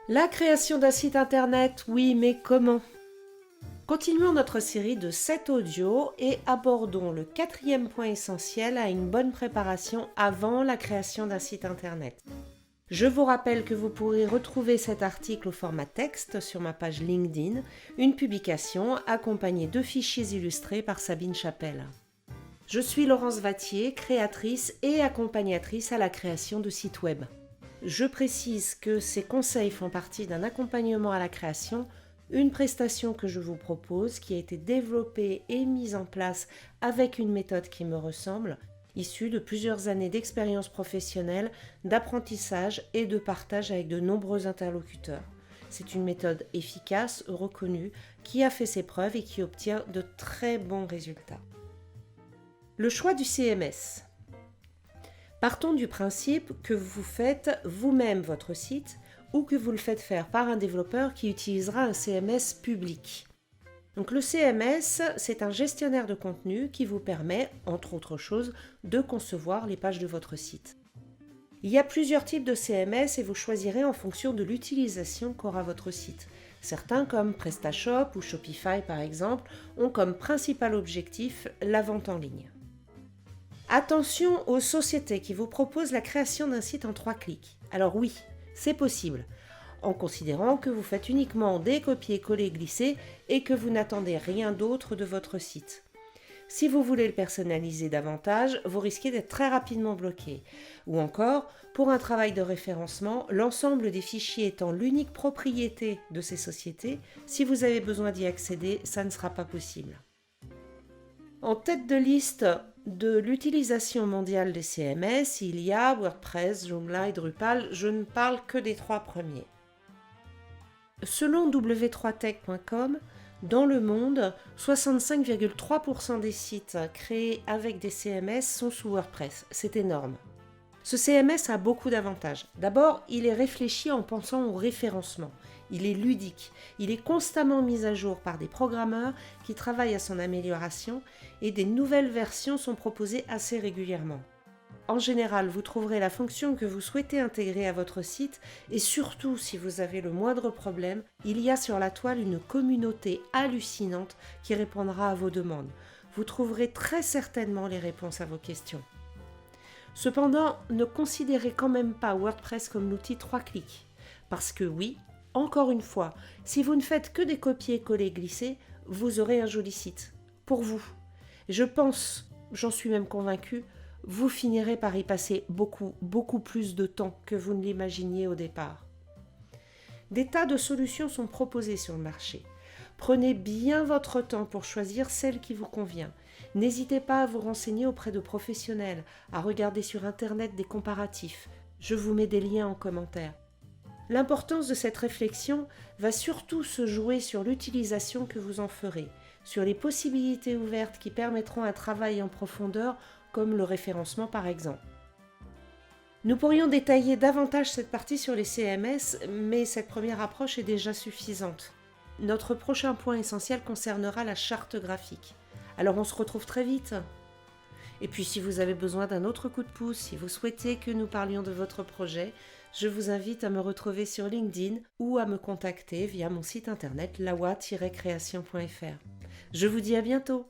La création d'un site internet, oui, mais comment? Continuons notre série de 7 audios et abordons le 4e point essentiel à une bonne préparation avant la création d'un site internet. Je vous rappelle que vous pourrez retrouver cet article au format texte sur ma page LinkedIn, une publication accompagnée de fichiers illustrés par Sabine Chapelle. Je suis Laurence Vattier, créatrice et accompagnatrice à la création de sites web. Je précise que ces conseils font partie d'un accompagnement à la création, une prestation que je vous propose qui a été développée et mise en place avec une méthode qui me ressemble, issue de plusieurs années d'expérience professionnelle, d'apprentissage et de partage avec de nombreux interlocuteurs. C'est une méthode efficace, reconnue, qui a fait ses preuves et qui obtient de très bons résultats. Le choix du CMS. Partons du principe que vous faites vous-même votre site ou que vous le faites faire par un développeur qui utilisera un CMS public. Donc le CMS, c'est un gestionnaire de contenu qui vous permet, entre autres choses, de concevoir les pages de votre site. Il y a plusieurs types de CMS et vous choisirez en fonction de l'utilisation qu'aura votre site. Certains, comme PrestaShop ou Shopify par exemple, ont comme principal objectif la vente en ligne. Attention aux sociétés qui vous proposent la création d'un site en 3 clics. Alors oui, c'est possible, en considérant que vous faites uniquement des copier-coller-glisser et que vous n'attendez rien d'autre de votre site. Si vous voulez le personnaliser davantage, vous risquez d'être très rapidement bloqué. Ou encore, pour un travail de référencement, l'ensemble des fichiers étant l'unique propriété de ces sociétés, si vous avez besoin d'y accéder, ça ne sera pas possible. En tête de liste de l'utilisation mondiale des CMS, il y a WordPress, Joomla et Drupal. Je ne parle que des 3 premiers. Selon w3tech.com, dans le monde, 65,3% des sites créés avec des CMS sont sous WordPress. C'est énorme. Ce CMS a beaucoup d'avantages. D'abord, il est réfléchi en pensant au référencement. Il est ludique. Il est constamment mis à jour par des programmeurs qui travaillent à son amélioration et des nouvelles versions sont proposées assez régulièrement. En général, vous trouverez la fonction que vous souhaitez intégrer à votre site et surtout, si vous avez le moindre problème, il y a sur la toile une communauté hallucinante qui répondra à vos demandes. Vous trouverez très certainement les réponses à vos questions. Cependant, ne considérez quand même pas WordPress comme l'outil 3 clics. Parce que oui, encore une fois, si vous ne faites que des copier-coller-glisser, vous aurez un joli site. Pour vous. Je pense, j'en suis même convaincue, vous finirez par y passer beaucoup plus de temps que vous ne l'imaginiez au départ. Des tas de solutions sont proposées sur le marché. Prenez bien votre temps pour choisir celle qui vous convient. N'hésitez pas à vous renseigner auprès de professionnels, à regarder sur Internet des comparatifs. Je vous mets des liens en commentaire. L'importance de cette réflexion va surtout se jouer sur l'utilisation que vous en ferez, sur les possibilités ouvertes qui permettront un travail en profondeur, comme le référencement par exemple. Nous pourrions détailler davantage cette partie sur les CMS, mais cette première approche est déjà suffisante. Notre prochain point essentiel concernera la charte graphique. Alors on se retrouve très vite. Et puis si vous avez besoin d'un autre coup de pouce, si vous souhaitez que nous parlions de votre projet, je vous invite à me retrouver sur LinkedIn ou à me contacter via mon site internet lawa-création.fr. Je vous dis à bientôt.